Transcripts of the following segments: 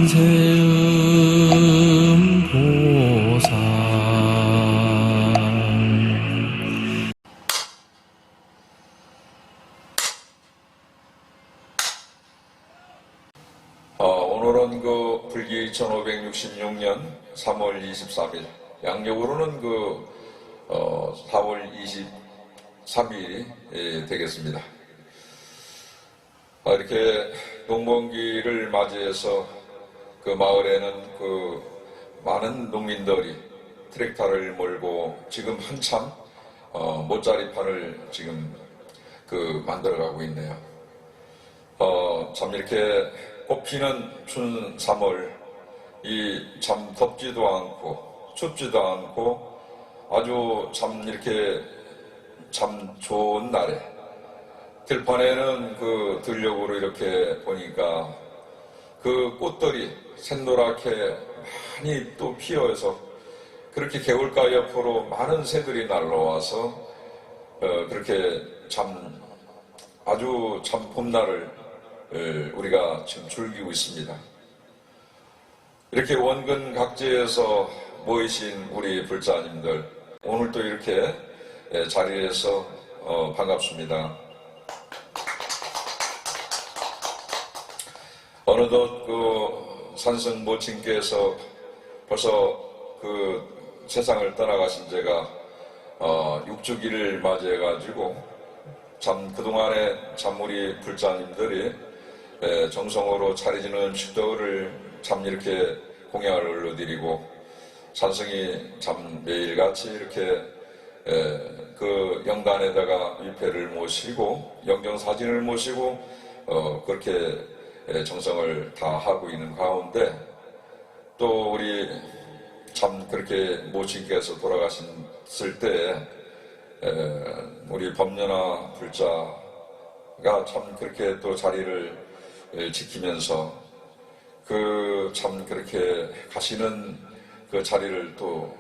관세음보살. 오늘은 그 불기 1566년 3월 23일, 양력으로는 4월 23일이 되겠습니다. 이렇게 농번기를 맞이해서 그 마을에는 많은 농민들이 트랙터를 몰고 지금 한참 모짜리판을 지금 만들어가고 있네요. 참 이렇게 꽃피는 춘 3월, 참 덥지도 않고 춥지도 않고 아주 참 이렇게 참 좋은 날에 들판에는 들녘으로 이렇게 보니까 꽃들이 샛노랗게 많이 또 피어서 그렇게 개울가 옆으로 많은 새들이 날라와서 그렇게 참 아주 참 봄날을 우리가 지금 즐기고 있습니다. 이렇게 원근 각지에서 모이신 우리 불자님들, 오늘 또 이렇게 자리에서 반갑습니다. 어느덧 산승 모친께서 벌써 세상을 떠나가신 지가 6주기를 맞이해가지고 참 그동안에 참 우리 불자님들이 정성으로 차려지는 식도를 참 이렇게 공양을 올려드리고 산승이 참 매일같이 이렇게 영단에다가 위패를 모시고 영정사진을 모시고 그렇게 정성을 다하고 있는 가운데 또 우리 참 그렇게 모친께서 돌아가셨을 때 우리 법녀나 불자가 참 그렇게 또 자리를 지키면서 참 그렇게 가시는 자리를 또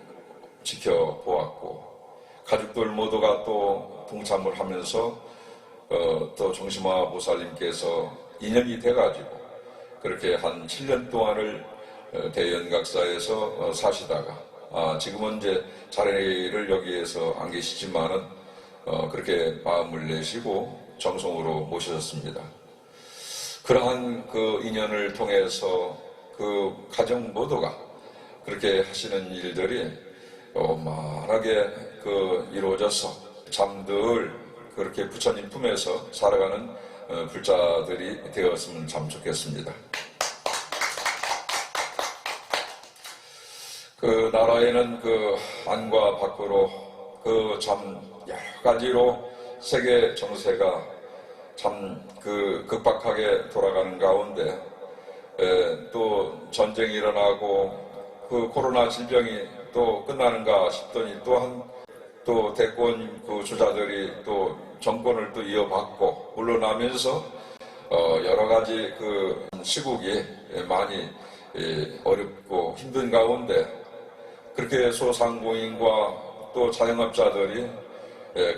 지켜보았고 가족들 모두가 또 동참을 하면서 또 정심화 보살님께서 인연이 돼가지고 그렇게 한 7년 동안을 대연각사에서 사시다가 지금은 이제 자리를 여기에서 안 계시지만은 그렇게 마음을 내시고 정성으로 모셨습니다. 그러한 인연을 통해서 가정 모두가 그렇게 하시는 일들이 만하게 이루어져서 잠들 그렇게 부처님 품에서 살아가는 불자들이 되었으면 참 좋겠습니다. 나라에는 안과 밖으로 참 여러 가지로 세계 정세가 참 급박하게 돌아가는 가운데 또 전쟁이 일어나고 코로나 질병이 또 끝나는가 싶더니 또 대권 주자들이 또 정권을 또 이어받고 물러나면서 여러 가지 시국이 많이 어렵고 힘든 가운데 그렇게 소상공인과 또 자영업자들이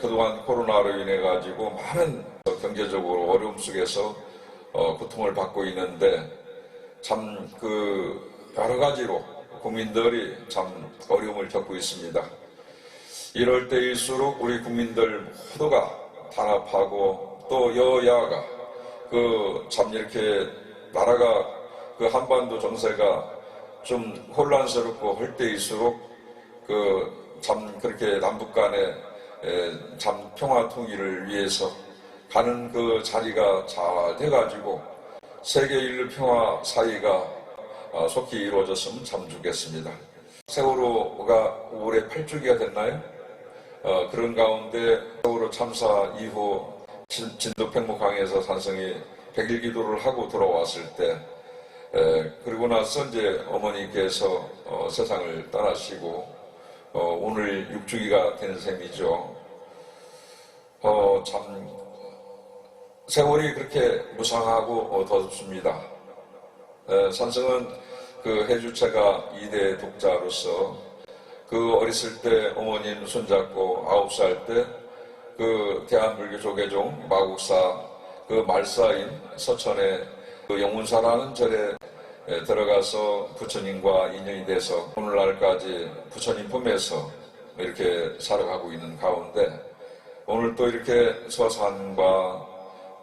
그동안 코로나로 인해 가지고 많은 경제적으로 어려움 속에서 고통을 받고 있는데 참 여러 가지로 국민들이 참 어려움을 겪고 있습니다. 이럴 때일수록 우리 국민들 모두가 단합하고 또 여야가 참 이렇게 나라가 한반도 정세가 좀 혼란스럽고 할 때일수록 참 그렇게 남북 간에 참 평화 통일을 위해서 가는 자리가 잘 돼가지고 세계 인류 평화 사이가 속히 이루어졌으면 참 좋겠습니다. 세월호가 올해 8주기가 됐나요? 그런 가운데 세월호 참사 이후 진도 팽목항에서 산성이 100일 기도를 하고 돌아왔을 때 그리고 나서 이제 어머니께서 세상을 떠나시고 오늘 6주기가 된 셈이죠. 참 세월이 그렇게 무상하고 더덥습니다. 산성은 해주체가 2대 독자로서 어렸을 때 어머님 손잡고 9살 때 대한불교 조계종 마국사 말사인 서천의 영운사라는 절에 들어가서 부처님과 인연이 돼서 오늘날까지 부처님 품에서 이렇게 살아가고 있는 가운데 오늘 또 이렇게 서산과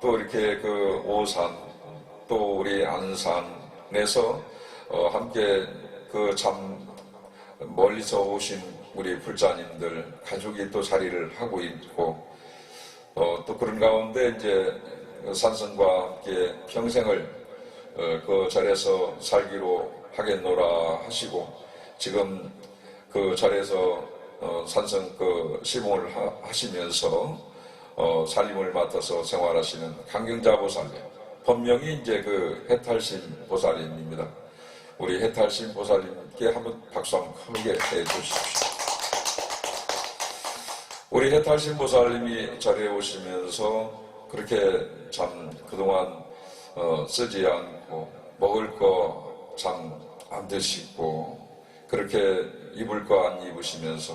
또 이렇게 그 오산 또 우리 안산에서 함께 그 참 멀리서 오신 우리 불자님들 가족이 또 자리를 하고 있고 또 그런 가운데 이제 산성과 함께 평생을 그 절에서 살기로 하겠노라 하시고 지금 그 절에서 산성 그 시봉을 하시면서 살림을 맡아서 생활하시는 강경자 보살님, 본명이 이제 그 해탈심 보살님입니다. 우리 해탈심 보살님께 한번 박수 한번 크게 해주십시오. 우리 해탈심 보살님이 자리에 오시면서 그렇게 참 그동안 쓰지 않고 먹을 거 참 안 드시고 그렇게 입을 거 안 입으시면서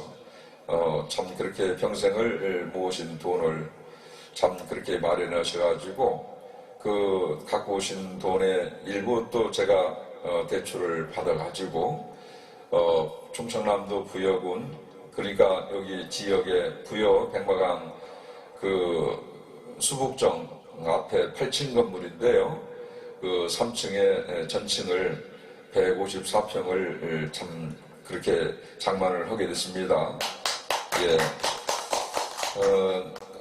참 그렇게 평생을 모으신 돈을 참 그렇게 마련하셔가지고 그 갖고 오신 돈의 일부 또 제가 대출을 받아가지고 충청남도 부여군 그러니까 여기 지역의 부여 백마강 그 수북정 앞에 8층 건물인데요. 그 3층의 전층을 154평을 참 그렇게 장만을 하게 됐습니다. 예.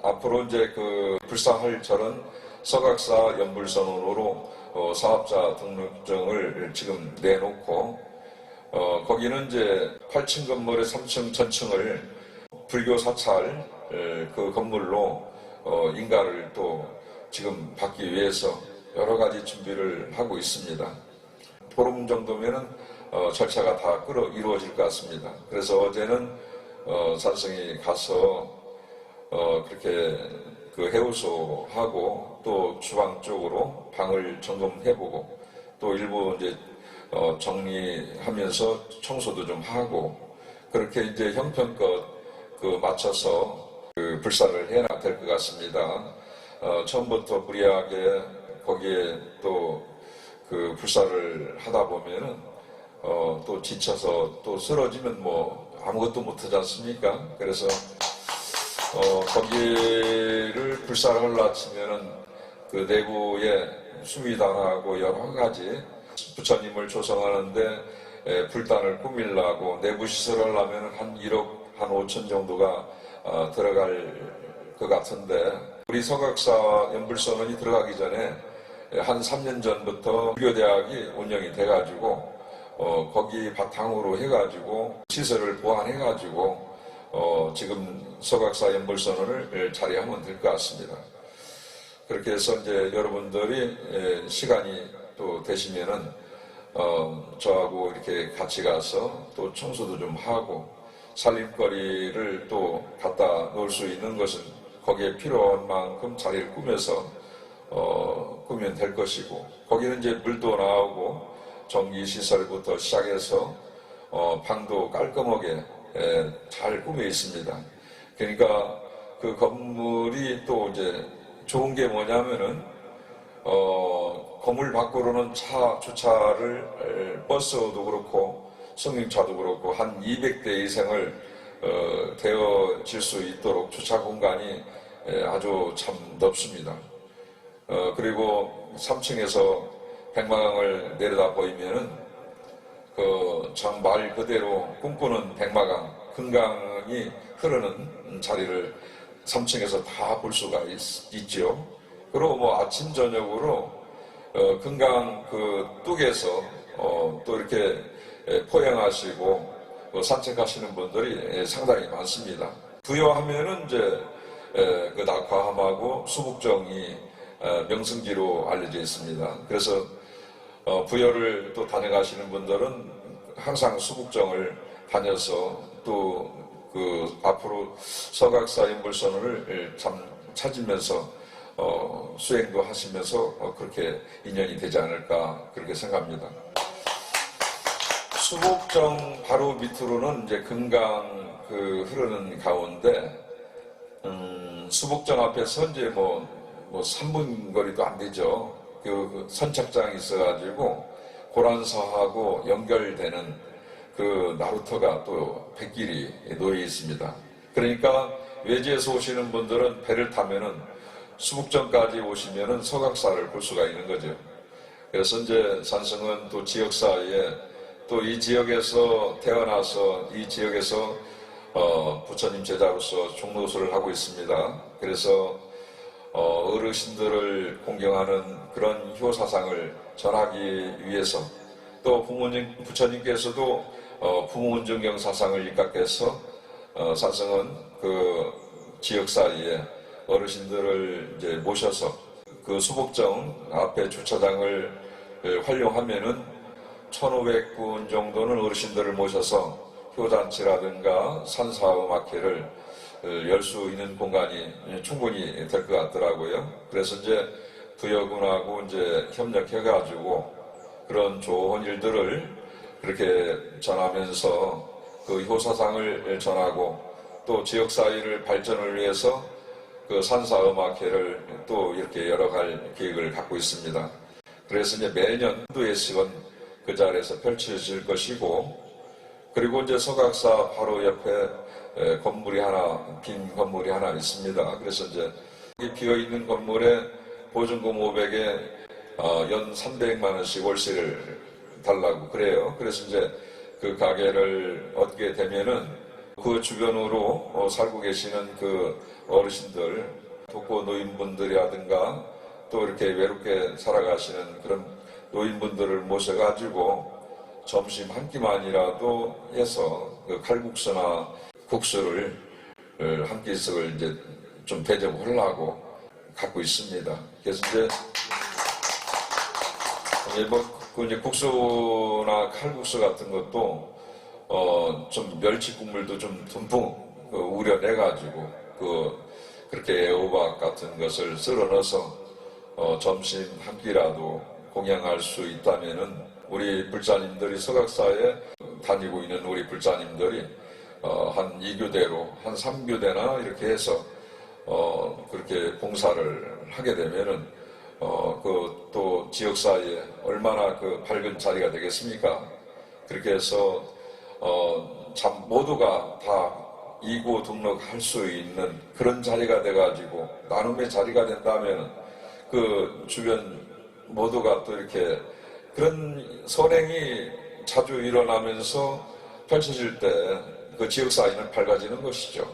앞으로 이제 그 불사할 절은 서각사 연불선언으로 사업자 등록증을 지금 내놓고 거기는 이제 8층 건물의 3층 전층을 불교 사찰 그 건물로 인가를 또 지금 받기 위해서 여러 가지 준비를 하고 있습니다. 보름 정도면은 절차가 다 이루어질 것 같습니다. 그래서 어제는 산성에 가서 그렇게 그 해우소하고 또 주방 쪽으로 방을 점검해보고 또 일부 이제 정리하면서 청소도 좀 하고 그렇게 이제 형편껏 그 맞춰서 그 불사를 해야 될 것 같습니다. 처음부터 무리하게 거기에 또 그 불사를 하다 보면은 또 지쳐서 또 쓰러지면 뭐 아무것도 못하지 않습니까? 그래서 거기를 불사를 하려 치면은 그 내부에 수위단하고 여러 가지 부처님을 조성하는데 불단을 꾸밀라고 내부 시설을 하면 한 1억 한 5천 정도가 들어갈 것 같은데 우리 서각사 연불선언이 들어가기 전에 한 3년 전부터 불교대학이 운영이 돼가지고 거기 바탕으로 해가지고 시설을 보완해가지고 지금 서각사 연불선언을 자리하면 될 것 같습니다. 그렇게 해서 이제 여러분들이 시간이 또 되시면은 저하고 이렇게 같이 가서 또 청소도 좀 하고 살림거리를 또 갖다 놓을 수 있는 것은 거기에 필요한 만큼 자리를 꾸며서 꾸면 될 것이고 거기는 이제 물도 나오고 전기시설부터 시작해서 방도 깔끔하게 잘 꾸며 있습니다. 그러니까 그 건물이 또 이제 좋은 게 뭐냐면은 건물 밖으로는 차 주차를 버스도 그렇고 승용차도 그렇고 한 200대 이상을 되어질 수 있도록 주차 공간이 아주 참 넓습니다. 그리고 3층에서 백마강을 내려다 보이면은 그 참 말 그대로 꿈꾸는 백마강, 금강이 흐르는 자리를 3층에서 다 볼 수가 있죠. 그리고 뭐 아침 저녁으로 금강 그 뚝에서 또 이렇게 포행하시고 산책하시는 분들이 상당히 많습니다. 부여하면은 이제 그 낙화함하고 수북정이 명승지로 알려져 있습니다. 그래서 부여를 또 다녀가시는 분들은 항상 수북정을 다녀서 또 그 앞으로 서각사 연불선언을 참 찾으면서 수행도 하시면서 그렇게 인연이 되지 않을까 그렇게 생각합니다. 수북정 바로 밑으로는 이제 금강 그 흐르는 가운데 수북정 앞에서 이제 뭐 3분 거리도 안 되죠. 그 선착장이 있어가지고 고란서하고 연결되는 그 나루터가 또 백길이 놓여 있습니다. 그러니까 외지에서 오시는 분들은 배를 타면은 수북전까지 오시면은 서각사를 볼 수가 있는 거죠. 그래서 이제 산성은 또 지역사회에 또 이 지역에서 태어나서 이 지역에서 부처님 제자로서 종로수를 하고 있습니다. 그래서 어르신들을 공경하는 그런 효사상을 전하기 위해서 또 부처님께서도 부문정경 사상을 입각해서 산성은 그 지역사회에 어르신들을 이제 모셔서 그 수복정 앞에 주차장을 활용하면은 1,500분 정도는 어르신들을 모셔서 효잔치라든가 산사음악회를 열 수 있는 공간이 충분히 될 것 같더라고요. 그래서 이제 부여군하고 이제 협력해가지고 그런 좋은 일들을 그렇게 전하면서 그 효사상을 전하고 또 지역사회를 발전을 위해서 그 산사음악회를 또 이렇게 열어갈 계획을 갖고 있습니다. 그래서 이제 매년 두회씩은 그 자리에서 펼쳐질 것이고, 그리고 이제 서각사 바로 옆에 건물이 하나, 빈 건물이 하나 있습니다. 그래서 이제 이 비어있는 건물에 보증금 500에 연 300만 원씩 월세를 달라고 그래요. 그래서 이제 그 가게를 얻게 되면은 그 주변으로 살고 계시는 그 어르신들, 독거 노인분들이라든가 또 이렇게 외롭게 살아가시는 그런 노인분들을 모셔가지고 점심 한 끼만이라도 해서 그 칼국수나 국수를 한 끼씩을 이제 좀 대접하려고 갖고 있습니다. 그래서 이제 이제 국수나 칼국수 같은 것도 좀 멸치 국물도 좀 듬뿍 우려내가지고 그렇게 애호박 같은 것을 썰어 넣어서 점심 한 끼라도 공양할 수 있다면은 우리 불자님들이 서각사에 다니고 있는 우리 불자님들이 한 2교대로 한 3교대나 이렇게 해서 그렇게 봉사를 하게 되면은 그 또 지역사회에 얼마나 그 밝은 자리가 되겠습니까? 그렇게 해서 참 모두가 다 이고 등록할 수 있는 그런 자리가 돼가지고 나눔의 자리가 된다면 그 주변 모두가 또 이렇게 그런 선행이 자주 일어나면서 펼쳐질 때 그 지역사회는 밝아지는 것이죠.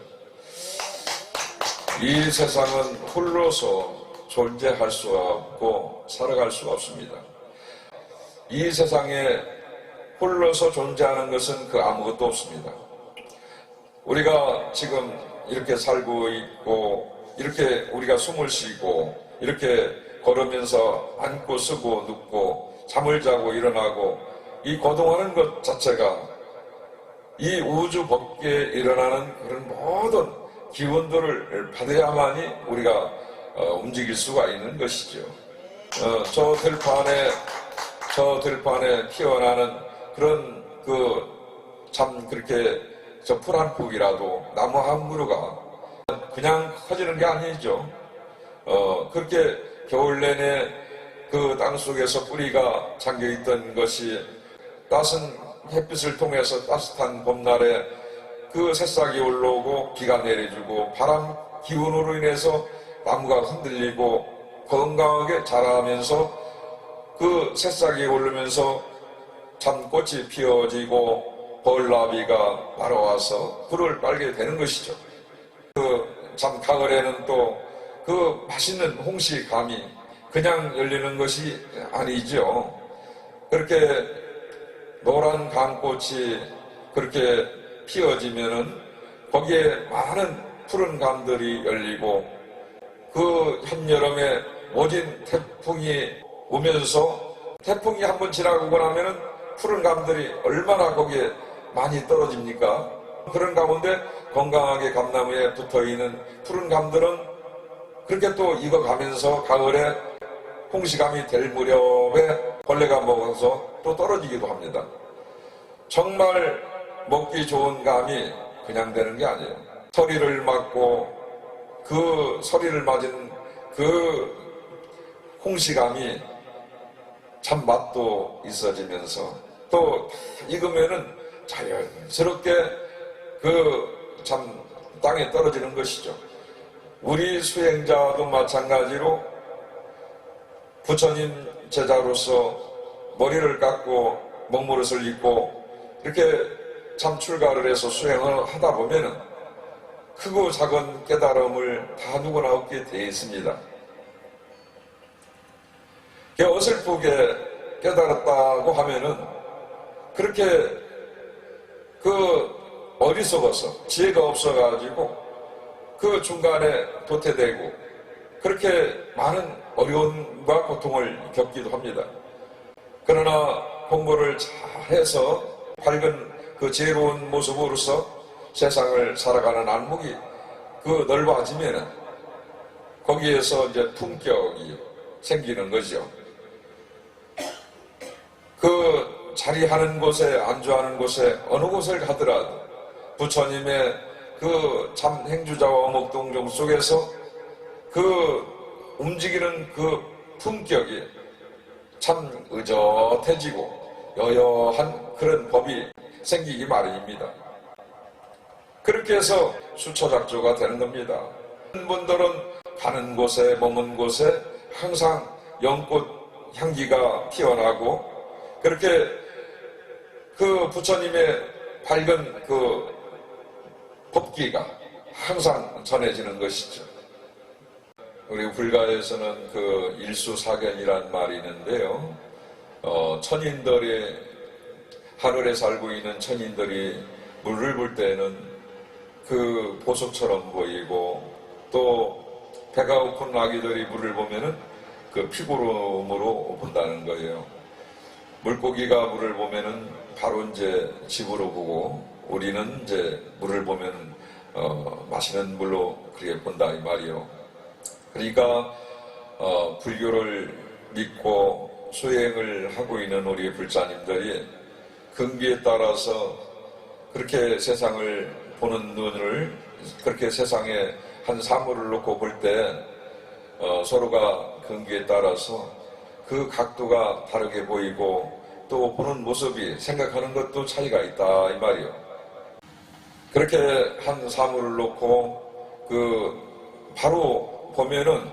이 세상은 홀로서 존재할 수가 없고 살아갈 수가 없습니다. 이 세상에 홀로서 존재하는 것은 그 아무것도 없습니다. 우리가 지금 이렇게 살고 있고 이렇게 우리가 숨을 쉬고 이렇게 걸으면서 앉고 쓰고 눕고 잠을 자고 일어나고 이 거동하는 것 자체가 이 우주 밖에 일어나는 그런 모든 기운들을 받아야만이 우리가 움직일 수가 있는 것이죠. 저 들판에 피어나는 그런 참 그렇게 저 풀 한 폭이라도 나무 한 그루가 그냥 커지는 게 아니죠. 그렇게 겨울 내내 그 땅 속에서 뿌리가 잠겨있던 것이 따스한 햇빛을 통해서 따뜻한 봄날에 그 새싹이 올라오고 비가 내려주고 바람 기운으로 인해서 나무가 흔들리고 건강하게 자라면서 그 새싹이 오르면서 참 꽃이 피어지고 벌나비가 날아와서 꿀을 빨게 되는 것이죠. 참 가을에는 또 그 맛있는 홍시감이 그냥 열리는 것이 아니죠. 그렇게 노란 감꽃이 그렇게 피어지면은 거기에 많은 푸른 감들이 열리고 그 한여름에 모진 태풍이 오면서 태풍이 한번 지나가고 나면은 푸른 감들이 얼마나 거기에 많이 떨어집니까? 그런 가운데 건강하게 감나무에 붙어있는 푸른 감들은 그렇게 또 익어가면서 가을에 홍시감이 될 무렵에 벌레가 먹어서 또 떨어지기도 합니다. 정말 먹기 좋은 감이 그냥 되는 게 아니에요. 서리를 맞고 그 서리를 맞은 그 홍시감이 참 맛도 있어지면서 또 익으면은 자연스럽게 참 땅에 떨어지는 것이죠. 우리 수행자도 마찬가지로 부처님 제자로서 머리를 깎고 먹무릇을 입고 이렇게 참 출가를 해서 수행을 하다 보면은 크고 작은 깨달음을 다 누구나 얻게 되어 있습니다. 어설프게 깨달았다고 하면은 그렇게 어리석어서 지혜가 없어가지고 그 중간에 도태되고 그렇게 많은 어려움과 고통을 겪기도 합니다. 그러나 공부를 잘해서 밝은 그 지혜로운 모습으로서 세상을 살아가는 안목이 넓어지면은 거기에서 이제 품격이 생기는 거죠. 자리하는 곳에, 안주하는 곳에, 어느 곳을 가더라도 부처님의 참 행주자와 어목동정 속에서 움직이는 품격이 참 의젓해지고 여여한 그런 법이 생기기 마련입니다. 그렇게 해서 수처작조가 되는 겁니다. 분들은 가는 곳에, 머문 곳에 항상 연꽃 향기가 피어나고 그렇게 부처님의 밝은 법기가 항상 전해지는 것이죠. 우리 불가에서는 일수사견이란 말이 있는데요. 천인들이 하늘에 살고 있는 천인들이 물을 볼 때는 보석처럼 보이고 또 배가 고픈 아기들이 물을 보면은 피구름으로 본다는 거예요. 물고기가 물을 보면은 바로 이제 집으로 보고 우리는 이제 물을 보면 마시는 물로 그렇게 본다 이 말이요. 그러니까 불교를 믿고 수행을 하고 있는 우리 불자님들이 근기에 따라서 그렇게 세상을 보는 눈을 그렇게 세상에 한 사물을 놓고 볼 때 서로가 근기에 따라서 각도가 다르게 보이고 또 보는 모습이 생각하는 것도 차이가 있다 이 말이요. 그렇게 한 사물을 놓고 바로 보면은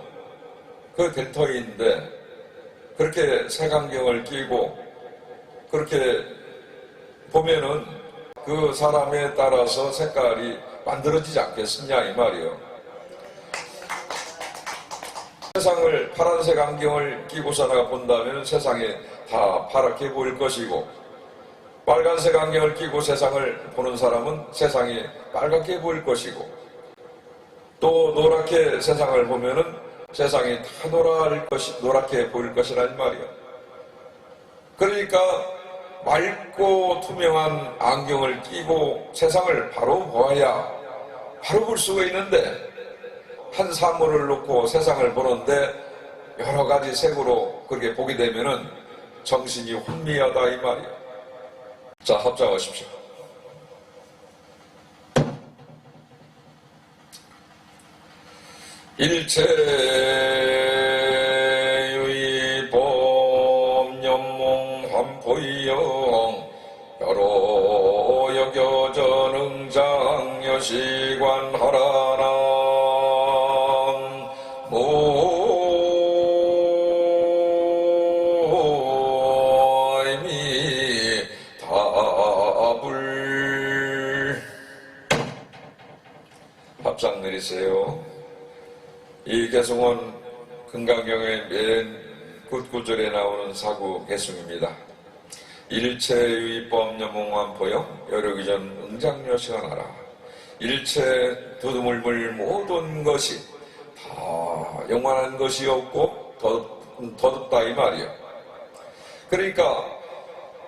델터인데 그렇게 색안경을 끼고 그렇게 보면은 사람에 따라서 색깔이 만들어지지 않겠느냐 이 말이요. 세상을 파란색 안경을 끼고서나 본다면 세상에 다 파랗게 보일 것이고 빨간색 안경을 끼고 세상을 보는 사람은 세상이 빨갛게 보일 것이고 또 노랗게 세상을 보면은 세상이 다 노랗게 보일 것이란 말이야. 그러니까 맑고 투명한 안경을 끼고 세상을 바로 보아야 바로 볼 수가 있는데 한 사물을 놓고 세상을 보는데 여러 가지 색으로 그렇게 보게 되면은 정신이 혼미하다 이 말이야. 자, 합장하십시오. 일체의 법념몽 환포이영 여러 여겨전응장 여시관하라나 합장 내리세요. 이 개송은 금강경의 맨 굿구절에 나오는 사구 개송입니다. 일체의 법념몽환포영 여력이전 응장여시간하라. 일체 두두물물 모든 것이 다 영원한 것이 없고 더덥다 이 말이요. 그러니까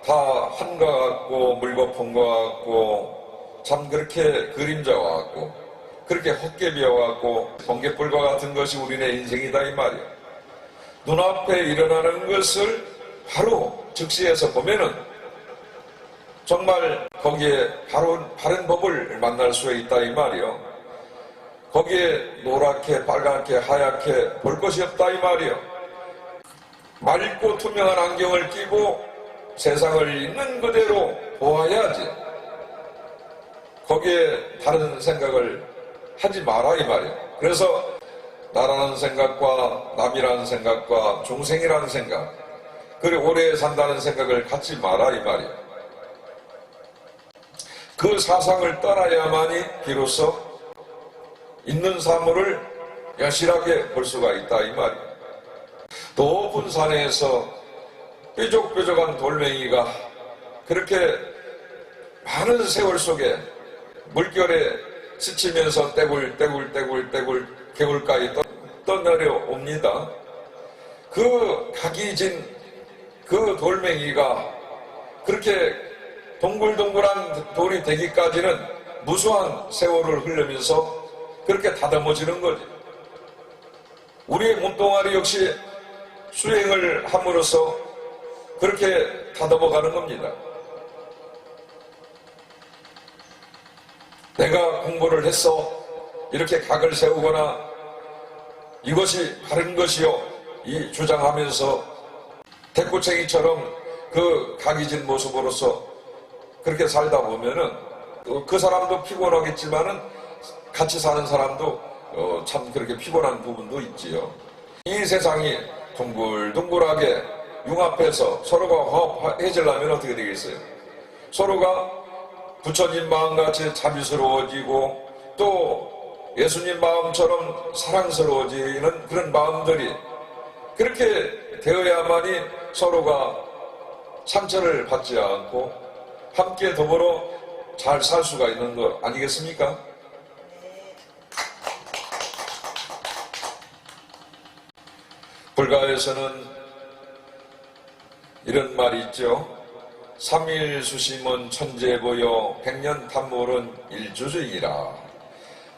다 한과 같고 물거품과 같고 참 그렇게 그림자와 같고 그렇게 헛개비와 같고 번갯불과 같은 것이 우리네 인생이다 이 말이야. 눈앞에 일어나는 것을 바로 즉시해서 보면은 정말 거기에 바로 바른 법을 만날 수 있다 이 말이요. 거기에 노랗게 빨갛게 하얗게 볼 것이 없다 이 말이요. 맑고 투명한 안경을 끼고 세상을 있는 그대로 보아야지 거기에 다른 생각을 하지 마라 이 말이에요. 그래서 나라는 생각과 남이라는 생각과 중생이라는 생각 그리고 오래 산다는 생각을 갖지 마라 이 말이에요. 그 사상을 떠나야만이 비로소 있는 사물을 여실하게 볼 수가 있다 이 말이에요. 높은 산에서 뾰족뾰족한 돌멩이가 그렇게 많은 세월 속에 물결에 스치면서 떼굴떼굴 개울가에 떠내려옵니다. 그 각이 진 그 돌멩이가 그렇게 동글동글한 돌이 되기까지는 무수한 세월을 흐르면서 그렇게 다듬어지는 거지. 우리의 몸뚱아리 역시 수행을 함으로써 그렇게 다듬어가는 겁니다. 내가 공부를 했어 이렇게 각을 세우거나 이것이 바른 것이요 이 주장하면서 대꾸챙이처럼 그 각이 진 모습으로서 그렇게 살다 보면은 그 사람도 피곤하겠지만은 같이 사는 사람도 참 그렇게 피곤한 부분도 있지요. 이 세상이 둥글둥글하게 융합해서 서로가 화해지려면 어떻게 되겠어요? 서로가 부처님 마음같이 자비스러워지고 또 예수님 마음처럼 사랑스러워지는 그런 마음들이 그렇게 되어야만이 서로가 상처를 받지 않고 함께 더불어 잘 살 수가 있는 것 아니겠습니까? 불가에서는 이런 말이 있죠. 삼일수심은 천재보여 백년 탐몰은 일주주의라.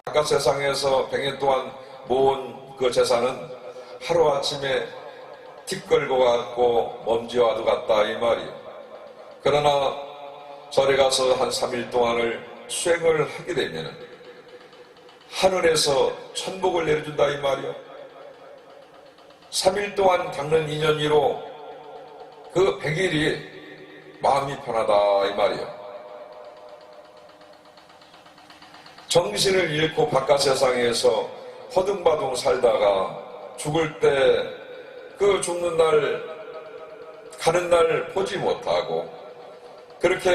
아까 세상에서 100년 동안 모은 그 재산은 하루아침에 틱 걸고 갔고 먼지와도 같다 이 말이에요. 그러나 절에 가서 한 3일 동안을 수행을 하게 되면 하늘에서 천복을 내려준다 이 말이에요. 3일 동안 닦는 인연이로 그 100일이 마음이 편하다 이 말이에요. 정신을 잃고 바깥 세상에서 허둥바둥 살다가 죽을 때 그 죽는 날 가는 날 보지 못하고 그렇게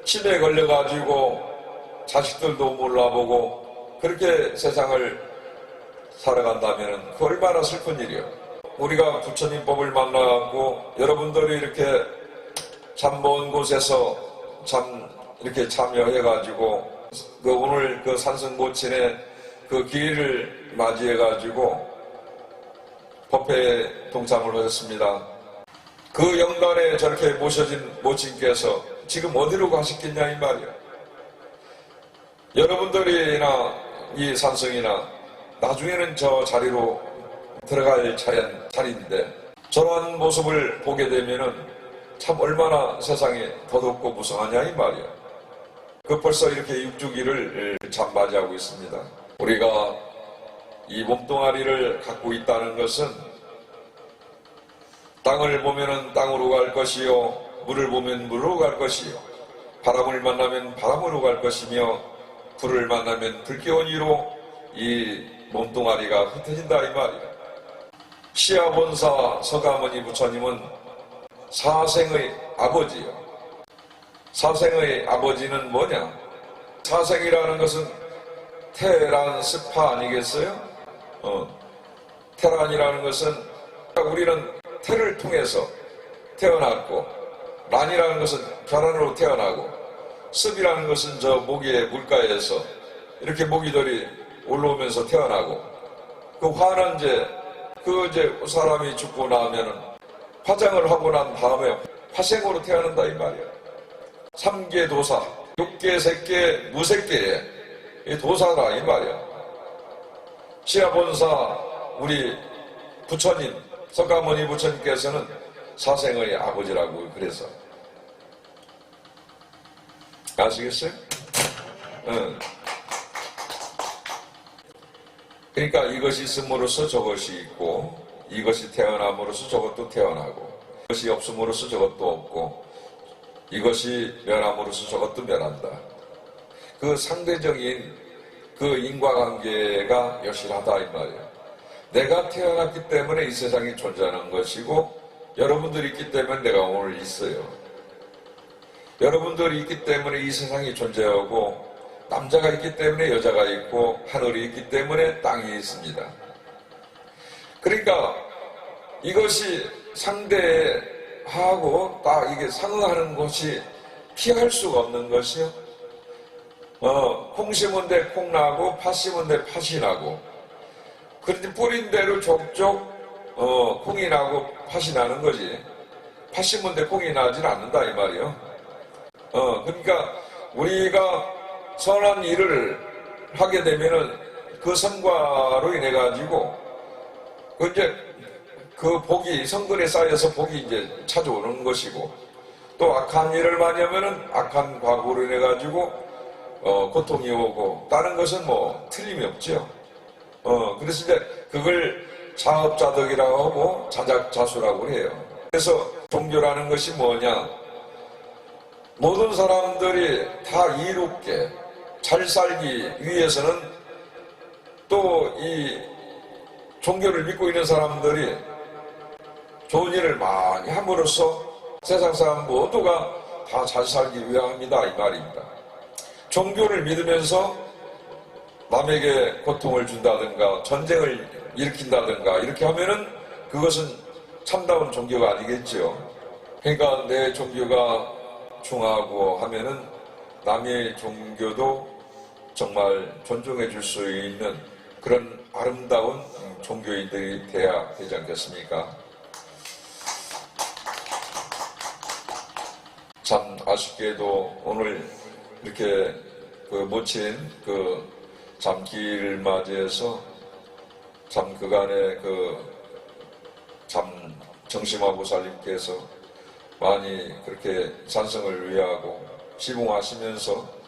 치매에 걸려가지고 자식들도 몰라보고 그렇게 세상을 살아간다면 그 얼마나 슬픈 일이요. 우리가 부처님 법을 만나고 여러분들이 이렇게 참 먼 곳에서 참 이렇게 참여해가지고 그 오늘 그 산승모친의 그 기회를 맞이해가지고 법회에 동참을 하셨습니다. 그 영단에 저렇게 모셔진 모친께서 지금 어디로 가셨겠냐 이 말이야. 여러분들이나 이 산승이나 나중에는 저 자리로 들어갈 자리인데 저러한 모습을 보게 되면은 참 얼마나 세상이 더덥고 무성하냐 이 말이야. 그 벌써 이렇게 육주기를 잠맞이하고 있습니다. 우리가 이 몸뚱아리를 갖고 있다는 것은 땅을 보면은 땅으로 갈 것이요 물을 보면 물로 갈 것이요 바람을 만나면 바람으로 갈 것이며 불을 만나면 불기운이로 이 몸뚱아리가 흩어진다 이 말이야. 시아본사 서가모니 부처님은 사생의 아버지요. 사생의 아버지는 뭐냐? 사생이라는 것은 테란 스파 아니겠어요? 테란이라는 것은 우리는 태를 통해서 태어났고 란이라는 것은 결란으로 태어나고 습이라는 것은 저 모기의 물가에서 이렇게 모기들이 올라오면서 태어나고 그 화는 이제 사람이 죽고 나면은 화장을 하고 난 다음에 화생으로 태어난다 이 말이야. 3계 도사, 6계, 색계, 무색계의 도사다 이 말이야. 시아본사 우리 부처님 서가모니 부처님께서는 사생의 아버지라고 그래서 아시겠어요? 그러니까 이것이 있음으로써 저것이 있고 이것이 태어남으로써 저것도 태어나고, 이것이 없음으로써 저것도 없고, 이것이 멸함으로써 저것도 멸한다. 그 상대적인 그 인과관계가 여실하다 이 말이에요. 내가 태어났기 때문에 이 세상이 존재하는 것이고, 여러분들이 있기 때문에 내가 오늘 있어요. 여러분들이 있기 때문에 이 세상이 존재하고, 남자가 있기 때문에 여자가 있고, 하늘이 있기 때문에 땅이 있습니다. 그러니까 이것이 상대하고 딱 이게 상응하는 것이 피할 수가 없는 것이요. 콩 심은 데 콩 나고 팥 심은 데 팥이 나고, 그런데 뿌린 대로 족족 콩이 나고 팥이 나는 거지. 팥 심은 데 콩이 나질 않는다 이 말이요. 그러니까 우리가 선한 일을 하게 되면은 그 성과로 인해 가지고 이제 그 복이 성근에 쌓여서 복이 이제 찾아오는 것이고, 또 악한 일을 많이 하면은 악한 과거로 인해 가지고 고통이 오고, 다른 것은 뭐 틀림이 없죠. 그래서 이제 그걸 자업자득이라고 하고 자작자수라고 해요. 그래서 종교라는 것이 뭐냐? 모든 사람들이 다 이롭게 잘 살기 위해서는 또 이 종교를 믿고 있는 사람들이 좋은 일을 많이 함으로써 세상 사람 모두가 다 잘 살기 위함이다 이 말입니다. 종교를 믿으면서 남에게 고통을 준다든가 전쟁을 일으킨다든가 이렇게 하면은 그것은 참다운 종교가 아니겠죠. 그러니까 내 종교가 중하고 하면은 남의 종교도 정말 존중해 줄 수 있는 그런 아름다운 종교인들이 돼야 되지 않겠습니까? 참 아쉽게도 오늘 이렇게 그 모친 그 잠기를 맞이해서 참 그간의 참 정심화보살님께서 많이 그렇게 산성을 위하고 시봉하시면서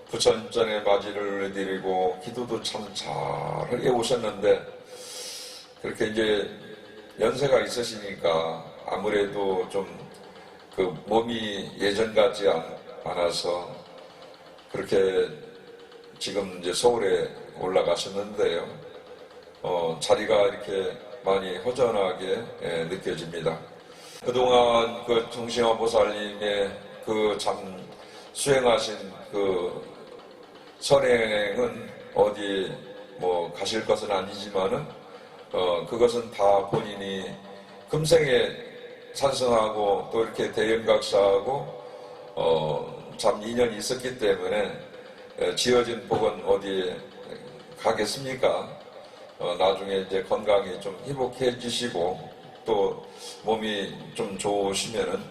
부처님전에 맞이를 드리고 기도도 참 잘 해오셨는데, 그렇게 이제 연세가 있으시니까 아무래도 좀 그 몸이 예전 같지 않아서 그렇게 지금 이제 서울에 올라가셨는데요. 자리가 이렇게 많이 허전하게 느껴집니다. 그동안 그 정심화보살님의 그 참 수행하신 그 선행은 어디 뭐 가실 것은 아니지만은 그것은 다 본인이 금생에 산성하고 또 이렇게 대연각사하고 참 인연이 있었기 때문에 지어진 복은 어디에 가겠습니까? 나중에 이제 건강이 좀 회복해지시고 또 몸이 좀 좋으시면은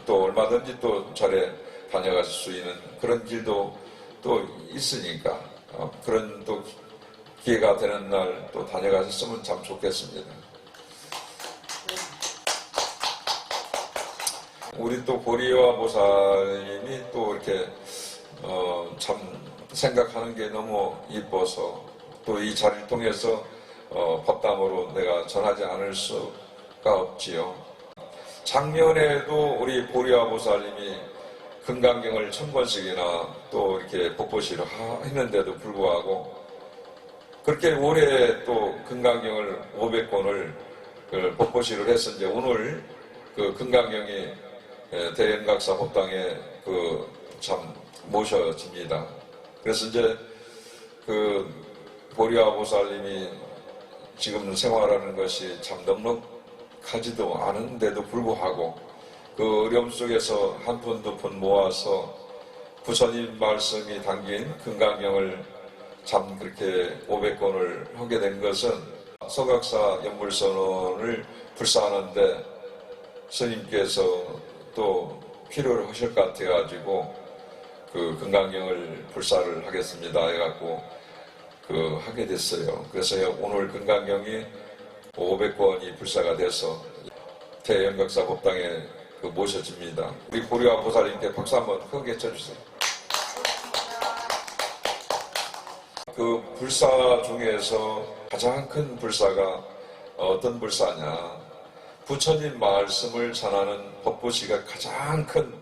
또 얼마든지 또 절에 다녀갈 수 있는 그런 길도 또 있으니까 그런 또 기회가 되는 날 또 다녀가셨으면 참 좋겠습니다. 우리 또 보리와 보살님이 또 이렇게 참 생각하는 게 너무 이뻐서 또 이 자리를 통해서 법담으로 내가 전하지 않을 수가 없지요. 작년에도 우리 보리와 보살님이 금강경을 1000권씩이나 또 이렇게 복보시를 했는데도 불구하고 그렇게 올해 또 금강경을 500권을 복보시를 해서 이제 오늘 그 금강경이 대연각사 법당에 참 모셔집니다. 그래서 이제 그 보리와 보살님이 지금 생활하는 것이 참 넉넉하지도 않은데도 불구하고 그 어려움 속에서 한 푼 두 푼 모아서 부처님 말씀이 담긴 금강경을 참 그렇게 500권을 하게 된 것은 서각사 연불선언을 불사하는데 스님께서 또 필요를 하실 것 같아가지고 그 금강경을 불사를 하겠습니다 해갖고 하게 됐어요. 그래서 오늘 금강경이 500권이 불사가 돼서 대연각사 법당에 모셔집니다. 우리 보리와 보살님께 박수 한번 크게 쳐주세요. 그 불사 중에서 가장 큰 불사가 어떤 불사냐? 부처님 말씀을 전하는 법보시가 가장 큰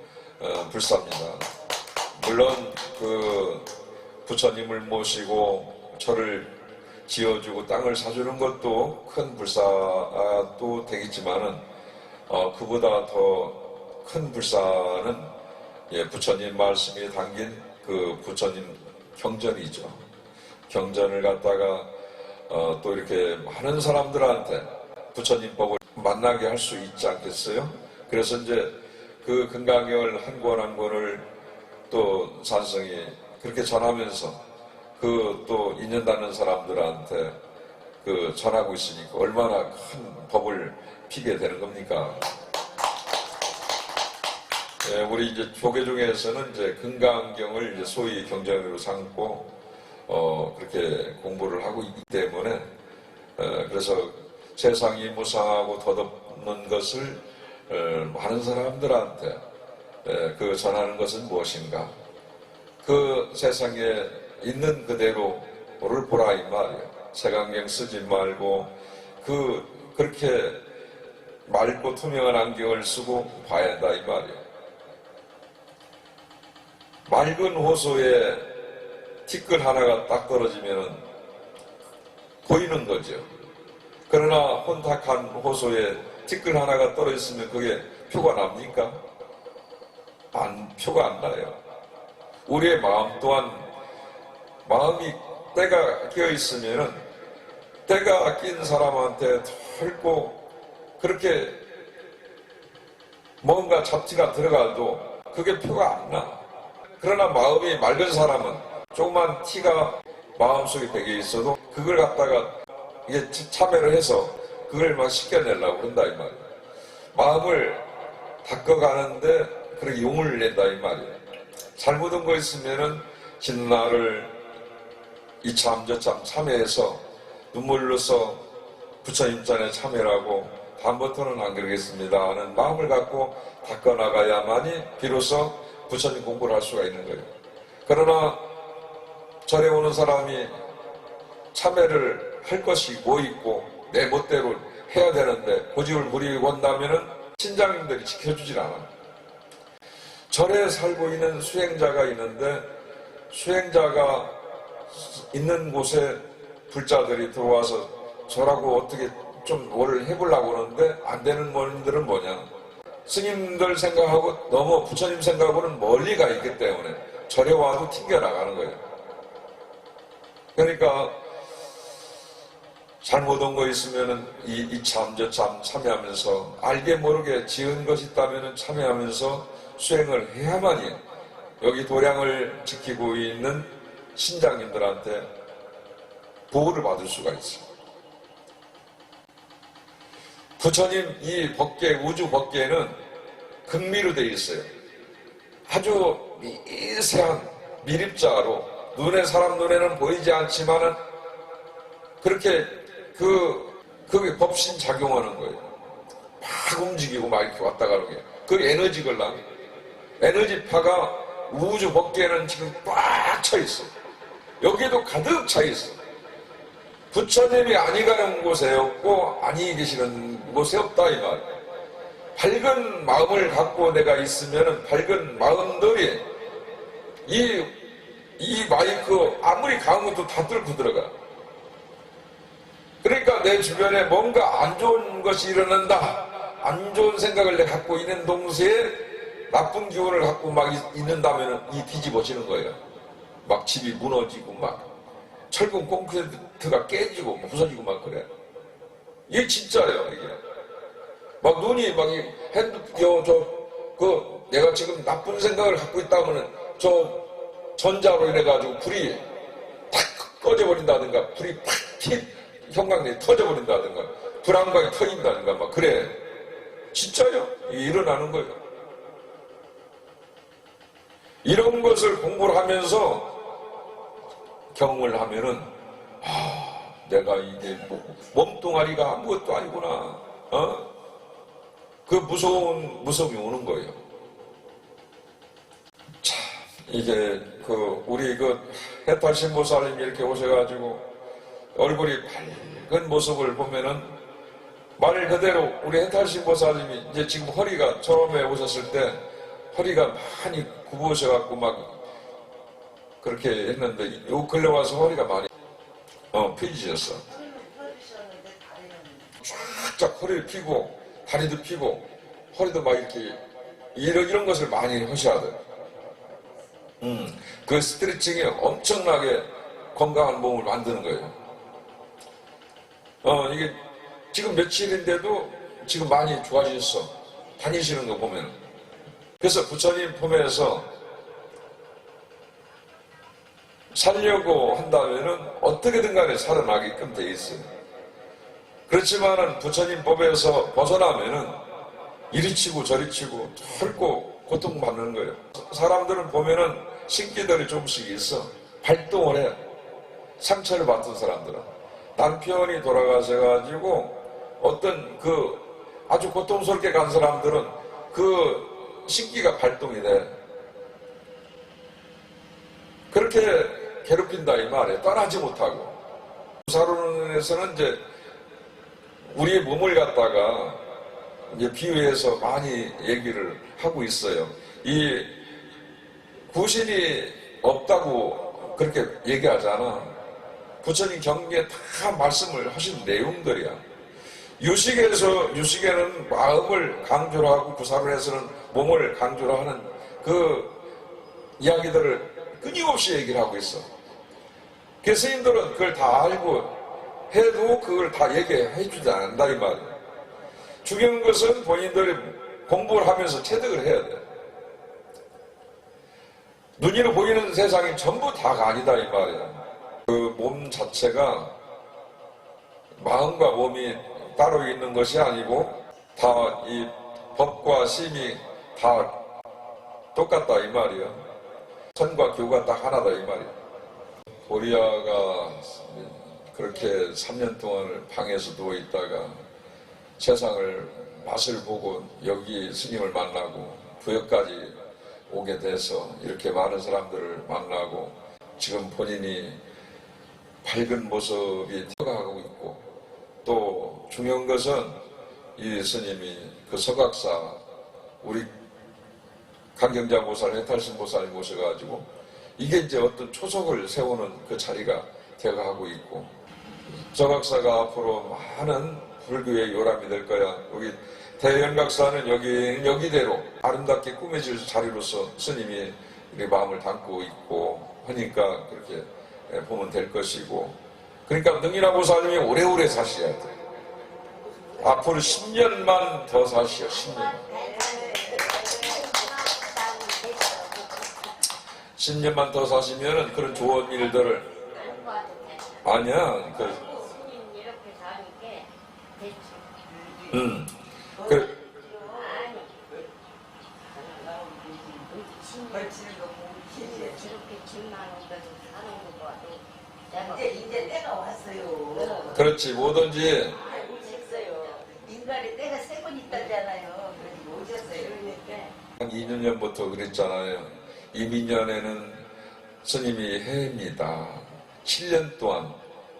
불사입니다. 물론 그 부처님을 모시고 절을 지어주고 땅을 사주는 것도 큰 불사도 되겠지만은 그보다 더 큰 불사는 부처님 말씀이 담긴 그 부처님 경전이죠. 경전을 갖다가 또 이렇게 많은 사람들한테 부처님 법을 만나게 할 수 있지 않겠어요? 그래서 이제 그 금강경을 한 권 한 권을 또 산성이 그렇게 전하면서 그 또 인연 닿는 사람들한테 그 전하고 있으니까 얼마나 큰 법을 피게 되는 겁니까? 우리 이제 조계 중에서는 이제 금강경을 이제 소위 경전으로 삼고 그렇게 공부를 하고 있기 때문에 그래서 세상이 무상하고 덧없는 것을 많은 사람들한테 그 전하는 것은 무엇인가? 그 세상에 있는 그대로를 보라 이 말이에요. 색안경 쓰지 말고 그렇게 맑고 투명한 안경을 쓰고 봐야 한다 이 말이에요. 맑은 호수에 티끌 하나가 딱 떨어지면 보이는 거죠. 그러나 혼탁한 호수에 티끌 하나가 떨어졌으면 그게 표가 납니까? 표가 안 나요. 우리의 마음 또한 마음이 때가 끼어 있으면 때가 낀 사람한테 털고 그렇게 뭔가 잡티가 들어가도 그게 표가 안 나. 그러나 마음이 맑은 사람은 조그만 티가 마음속에 배겨 있어도 그걸 갖다가 이게 참여를 해서 그걸 막 씻겨내려고 그런다 이 말이에요. 마음을 닦아가는데 그렇게 용을 낸다 이 말이에요. 잘못한 거 있으면은 진나를 이참 저참 참여해서 눈물로써 부처님 전에 참여하고 다음부터는 안 그러겠습니다 하는 마음을 갖고 닦아나가야만이 비로소 부처님 공부를 할 수가 있는 거예요. 그러나 절에 오는 사람이 참여를 할 것이 뭐 있고 내 멋대로 해야 되는데 고집을 부리고 한다면은 신장님들이 지켜주질 않아요. 절에 살고 있는 수행자가 있는데 수행자가 있는 곳에 불자들이 들어와서 저라고 어떻게 좀 뭐를 해보려고 그러는데 안 되는 원인들은 뭐냐? 스님들 생각하고 너무 부처님 생각하고는 멀리 가 있기 때문에 절에 와도 튕겨나가는 거예요. 그러니까 잘못 온 거 있으면은 이참 저참 참여하면서 알게 모르게 지은 것이 있다면은 참여하면서 수행을 해야만이 여기 도량을 지키고 있는 신장님들한테 보호를 받을 수가 있어요. 부처님 이 법계, 우주 법계는 극미로 되어 있어요. 아주 미세한 미립자로 사람 눈에는 보이지 않지만은 그렇게 그게 법신 작용하는 거예요. 막 움직이고 막 이렇게 왔다 가는 게. 그 에너지걸랑 에너지파가 우주 법계는 지금 꽉 차 있어. 여기에도 가득 차 있어. 부처님이 아니 가는 곳에 없고 아니 계시는 곳에 없다 이 말. 밝은 마음을 갖고 내가 있으면은 밝은 마음들이 이 마이크 아무리 강한 것도 다 뚫고 들어가. 그러니까 내 주변에 뭔가 안 좋은 것이 일어난다. 안 좋은 생각을 내가 갖고 있는 동시에 나쁜 기운을 갖고 막 있는다면 이 뒤집어지는 거예요. 막 집이 무너지고 막 철근 콘크리트가 깨지고 부서지고 막 그래. 이게 진짜예요, 이게. 막 눈이 막 내가 지금 나쁜 생각을 갖고 있다면은 저 전자로 인해가지고 불이 탁 꺼져버린다든가 불이 탁 형광등이 터져버린다든가 불안광이 터진다든가 막 그래. 진짜요? 일어나는 거예요. 이런 것을 공부를 하면서 경험을 하면은 내가 이게 몸뚱아리가 아무것도 아니구나. 그 무서움이 오는 거예요. 참 이게 우리 해탈신보살님이 이렇게 오셔가지고 얼굴이 밝은 모습을 보면은 말 그대로 우리 해탈신 보살님이 이제 지금 허리가 처음에 오셨을 때 허리가 많이 굽으셔갖고 막 그렇게 했는데 요 근래 와서 허리가 많이 펴지셨어. 쫙쫙 허리를 펴고 다리도 펴고 허리도 막 이렇게 이런 것을 많이 하셔야 돼. 그 스트레칭이 엄청나게 건강한 몸을 만드는 거예요. 이게 지금 며칠인데도 지금 많이 좋아지셨어. 다니시는 거 보면. 그래서 부처님 품에서 살려고 한다면은 어떻게든 간에 살아나게끔 돼 있어요. 그렇지만은 부처님 법에서 벗어나면은 이리 치고 저리 치고 헐고 고통받는 거예요. 사람들은 보면은 신기들이 조금씩 있어. 발동을 해. 상처를 받은 사람들은. 남편이 돌아가셔가지고 어떤 아주 고통스럽게 간 사람들은 그 신기가 발동이 돼. 그렇게 괴롭힌다 이 말이에요. 떠나지 못하고. 부사론에서는 이제 우리의 몸을 갖다가 이제 비유해서 많이 얘기를 하고 있어요. 이 구신이 없다고 그렇게 얘기하잖아. 부처님 경기에 다 말씀을 하신 내용들이야. 유식에는 마음을 강조를 하고 구사론에서는 몸을 강조를 하는 그 이야기들을 끊임없이 얘기를 하고 있어. 그래서 스님들은 그걸 다 알고 해도 그걸 다 얘기해 주지 않는다 이 말이야. 중요한 것은 본인들이 공부를 하면서 체득을 해야 돼. 눈으로 보이는 세상이 전부 다가 아니다 이 말이야. 그 몸 자체가 마음과 몸이 따로 있는 것이 아니고 다 이 법과 심이 다 똑같다 이 말이야. 선과 교가 딱 하나다 이 말이야. 보리아가 그렇게 3년 동안 방에서 누워 있다가 세상을 맛을 보고 여기 스님을 만나고 부여까지 오게 돼서 이렇게 많은 사람들을 만나고 지금 본인이 밝은 모습이 튀어가고 있고 또 중요한 것은 이 스님이 그 서각사 우리 강경자 보살, 해탈신 보살이 모셔가지고 이게 이제 어떤 초석을 세우는 그 자리가 되어가고 있고 서각사가 앞으로 많은 불교의 요람이 될 거야. 여기 대연각사는 여기대로 아름답게 꾸며질 자리로서 스님이 우리 마음을 담고 있고 하니까 그렇게 보면 될 것이고 그러니까 능이나 보살님이 오래오래 사셔야 돼. 앞으로 10년만 더 사시오. 10년만 더 사시면은 그런 좋은 일들을 아니야. 이렇게 사니까 저렇게 집만 오면서 사는 거 봐도 이제 때가 왔어요. 그렇지 뭐든지 오셨어요. 인간의 때가 3번 있다잖아요. 그러니 오셨어요. 그러니까 2년 전부터 그랬잖아요. 이민년에는 스님이 해입니다. 7년 동안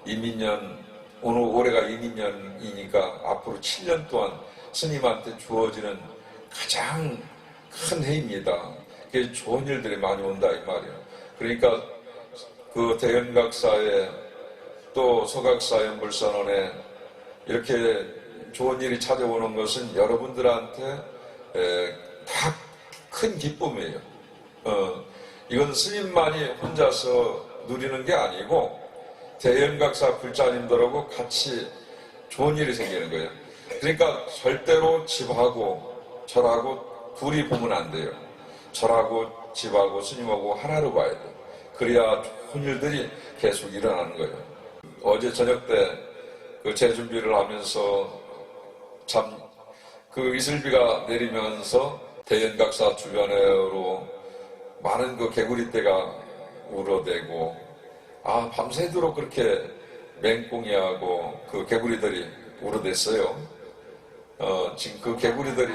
이민년 오늘 올해가 이민년이니까 앞으로 7년 동안 스님한테 주어지는 가장 큰 해입니다. 그게 좋은 일들이 많이 온다 이 말이에요. 그러니까 그 대연각사에 또 서각사 연불선원에 이렇게 좋은 일이 찾아오는 것은 여러분들한테 다 큰 기쁨이에요. 이건 스님만이 혼자서 누리는 게 아니고 대연각사 불자님들하고 같이 좋은 일이 생기는 거예요. 그러니까 절대로 집하고 절하고 둘이 보면 안 돼요. 절하고 집하고 스님하고 하나로 봐야 돼요. 그래야 좋은 일들이 계속 일어나는 거예요. 어제 저녁 때 그 재준비를 하면서 참 그 이슬비가 내리면서 대연각사 주변으로 많은 그 개구리떼가 울어대고 밤새도록 그렇게 맹꽁이하고 그 개구리들이 울어댔어요. 지금 그 개구리들이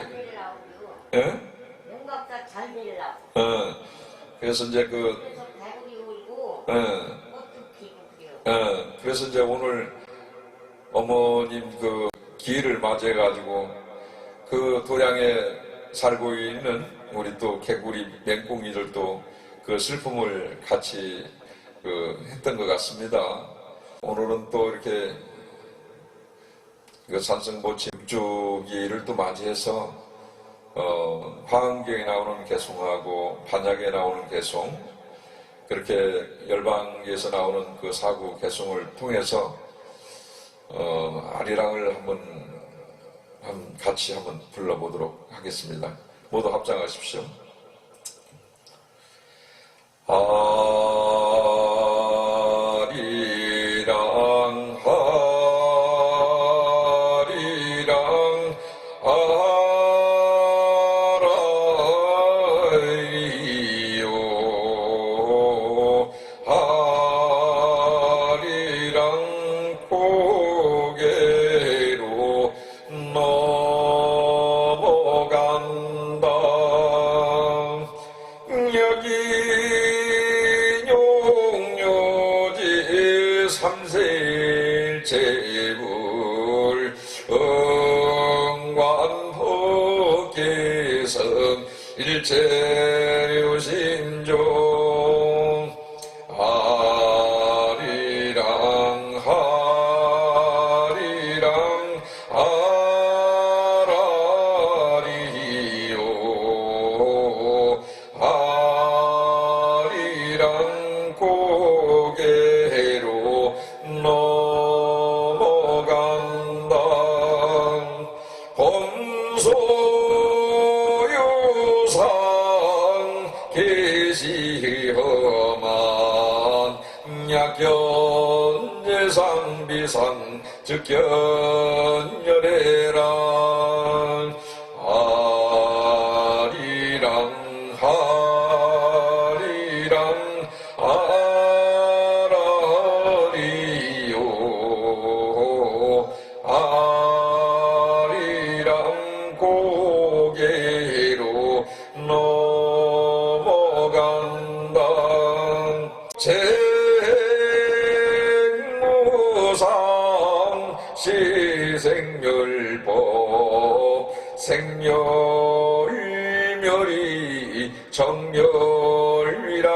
예? 영각사 잘 되려고 그래서 이제 그래서 개구리 울고 꽃도 피고 그래요. 그래서 이제 오늘 어머님 그 기회를 맞이해가지고 그 도량에 살고 있는 우리 또 개구리 맹꽁이들도 그 슬픔을 같이 했던 것 같습니다. 오늘은 또 이렇게 산성보치 6주기를 또 맞이해서 화엄경에 나오는 개송하고 반야경에 나오는 개송, 그렇게 열방에서 나오는 그 사구 개송을 통해서 아리랑을 같이 한번 불러보도록 하겠습니다. 모두 합장하십시오. 아리랑 아리랑 아라리요 아리랑 고개로 넘어간다. 여기 용료지 삼세일체불 응관법계성 일체유심종 아리랑 아리랑 아라리요 아리랑 고개로 넘어간다. 범소유상 계시험한 약견예상 비상 즉견열애랑 아리랑 아리랑 아라리요 아리랑 고개로 넘어간다. 생무상 시생멸법 생멸멸이 정멸이라